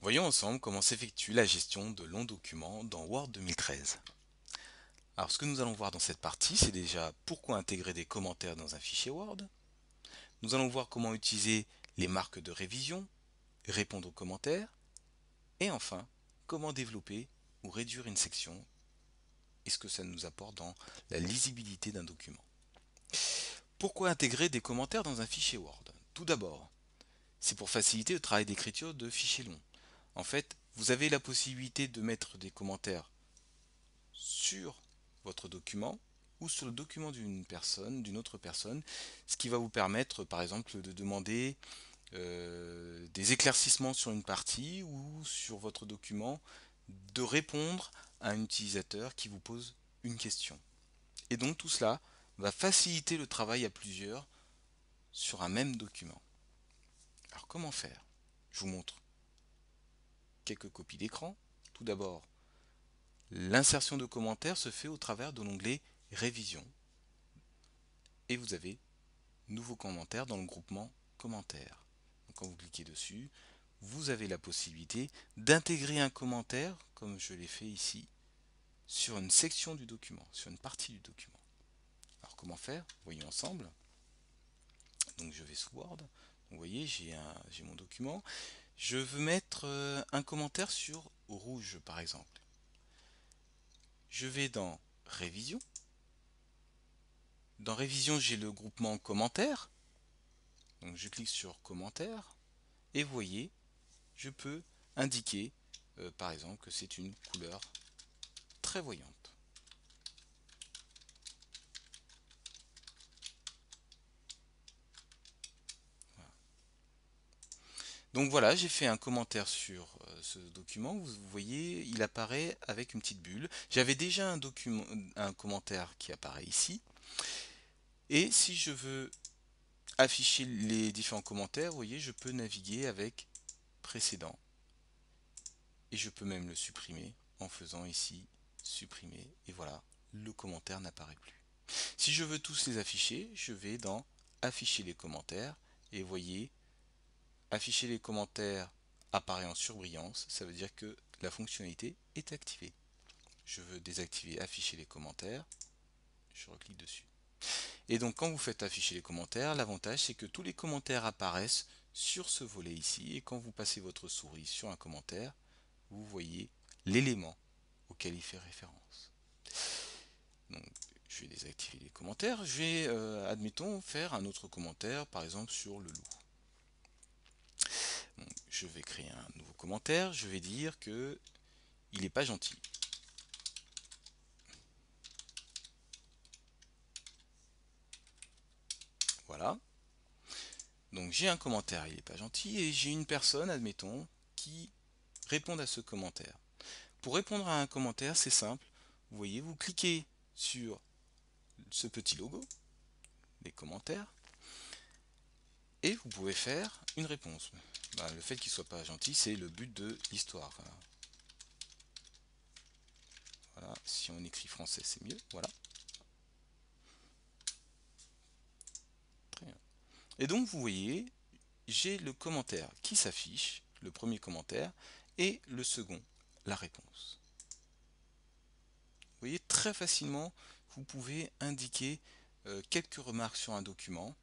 Voyons ensemble comment s'effectue la gestion de longs documents dans Word 2013. Alors ce que nous allons voir dans cette partie, c'est déjà pourquoi intégrer des commentaires dans un fichier Word. Nous allons voir comment utiliser les marques de révision, répondre aux commentaires, et enfin, comment développer ou réduire une section et ce que ça nous apporte dans la lisibilité d'un document. Pourquoi intégrer des commentaires dans un fichier Word? Tout d'abord, c'est pour faciliter le travail d'écriture de fichiers longs. En fait, vous avez la possibilité de mettre des commentaires sur votre document ou sur le document d'une personne, d'une autre personne, ce qui va vous permettre par exemple de demander des éclaircissements sur une partie ou sur votre document, de répondre à un utilisateur qui vous pose une question. Et donc tout cela va faciliter le travail à plusieurs sur un même document. Alors comment faire? Je vous montre quelques copies d'écran. Tout d'abord, l'insertion de commentaires se fait au travers de l'onglet Révision. Et vous avez Nouveau commentaire dans le groupement Commentaires. Donc, quand vous cliquez dessus, vous avez la possibilité d'intégrer un commentaire, comme je l'ai fait ici, sur une section du document, sur une partie du document. Alors comment faire? Voyons ensemble. Donc je vais sous Word. Donc, vous voyez, j'ai mon document. Je veux mettre un commentaire sur rouge, par exemple. Je vais dans Révision. Dans Révision, j'ai le groupement Commentaires. Donc je clique sur Commentaires. Et vous voyez, je peux indiquer par exemple que c'est une couleur très voyante. Voilà. Donc voilà, j'ai fait un commentaire sur ce document. Vous voyez, il apparaît avec une petite bulle. J'avais déjà un commentaire qui apparaît ici. Et si je veux afficher les différents commentaires, vous voyez, je peux naviguer avec précédent. Et je peux même le supprimer en faisant ici supprimer. Et voilà, le commentaire n'apparaît plus. Si je veux tous les afficher, je vais dans afficher les commentaires et vous voyez, afficher les commentaires apparaît en surbrillance, ça veut dire que la fonctionnalité est activée. Je veux désactiver afficher les commentaires, je reclique dessus. Et donc quand vous faites afficher les commentaires, l'avantage c'est que tous les commentaires apparaissent sur ce volet ici et quand vous passez votre souris sur un commentaire, vous voyez l'élément auquel il fait référence. Donc, je vais désactiver les commentaires. Je vais, admettons, faire un autre commentaire, par exemple sur le loup. Donc, je vais créer un nouveau commentaire. Je vais dire que il n'est pas gentil. Voilà. Donc j'ai un commentaire, il n'est pas gentil, et j'ai une personne, admettons, qui répond à ce commentaire. Pour répondre à un commentaire, c'est simple. Vous voyez, vous cliquez sur ce petit logo, les commentaires, et vous pouvez faire une réponse. Ben, le fait qu'il soit pas gentil, c'est le but de l'histoire. Voilà, si on écrit français, c'est mieux. Voilà, très bien. Et donc, vous voyez, j'ai le commentaire qui s'affiche, le premier commentaire, et le second, la réponse. Vous voyez, très facilement, vous pouvez indiquer quelques remarques sur un document,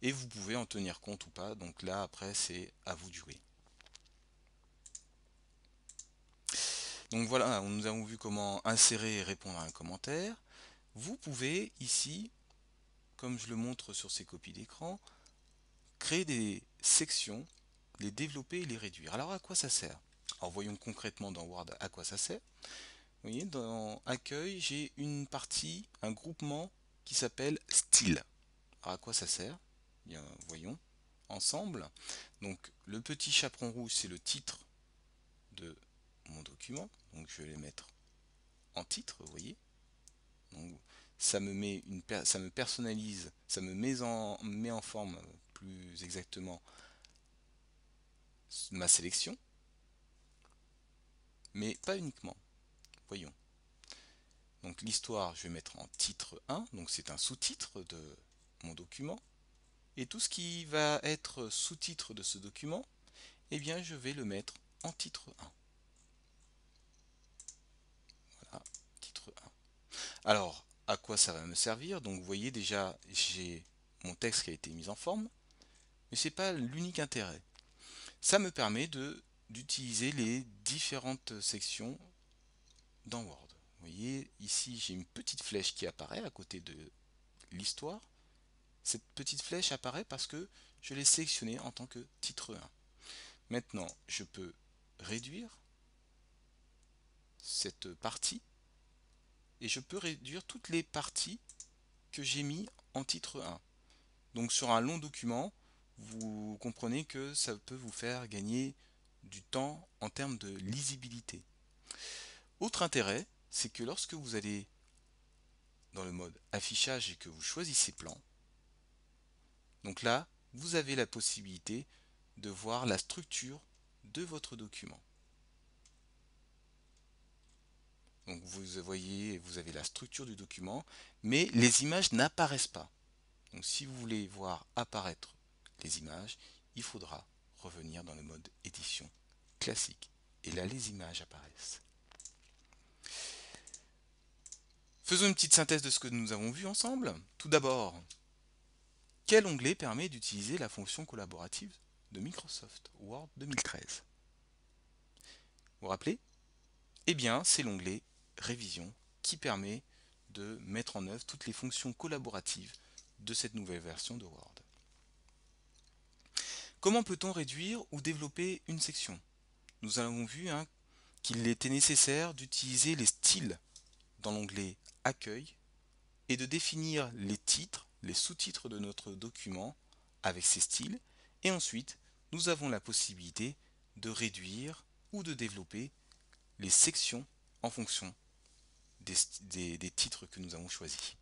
et vous pouvez en tenir compte ou pas. Donc là, après, c'est à vous de jouer. Donc voilà, nous avons vu comment insérer et répondre à un commentaire. Vous pouvez ici, comme je le montre sur ces copies d'écran, créer des sections, les développer et les réduire. Alors à quoi ça sert? Alors voyons concrètement dans Word à quoi ça sert. Vous voyez, dans Accueil, j'ai une partie, un groupement qui s'appelle Style. Alors à quoi ça sert? Bien, voyons ensemble. Donc le petit chaperon rouge, c'est le titre de mon document. Donc je vais les mettre en titre, vous voyez. Donc, ça me personnalise, ça me met en forme plus exactement ma sélection, mais pas uniquement. Voyons. Donc l'histoire, je vais mettre en titre 1, donc c'est un sous-titre de mon document. Et tout ce qui va être sous-titre de ce document, eh bien je vais le mettre en titre 1. Voilà, titre 1. Alors, à quoi ça va me servir? Donc vous voyez déjà, j'ai mon texte qui a été mis en forme, mais ce n'est pas l'unique intérêt. Ça me permet d'utiliser les différentes sections dans Word. Vous voyez, ici j'ai une petite flèche qui apparaît à côté de l'histoire. Cette petite flèche apparaît parce que je l'ai sélectionnée en tant que titre 1. Maintenant, je peux réduire cette partie et je peux réduire toutes les parties que j'ai mis en titre 1. Donc sur un long document, vous comprenez que ça peut vous faire gagner du temps en termes de lisibilité. Autre intérêt, c'est que lorsque vous allez dans le mode affichage et que vous choisissez plan, donc là, vous avez la possibilité de voir la structure de votre document. Donc vous voyez, vous avez la structure du document, mais les images n'apparaissent pas. Donc si vous voulez voir apparaître les images, il faudra revenir dans le mode édition classique. Et là, les images apparaissent. Faisons une petite synthèse de ce que nous avons vu ensemble. Tout d'abord, quel onglet permet d'utiliser la fonction collaborative de Microsoft Word 2013? Vous vous rappelez? Eh bien, c'est l'onglet Révision qui permet de mettre en œuvre toutes les fonctions collaboratives de cette nouvelle version de Word. Comment peut-on réduire ou développer une section? Nous avons vu qu'il était nécessaire d'utiliser les styles dans l'onglet Accueil et de définir les titres, les sous-titres de notre document avec ces styles. Et ensuite, nous avons la possibilité de réduire ou de développer les sections en fonction des titres que nous avons choisis.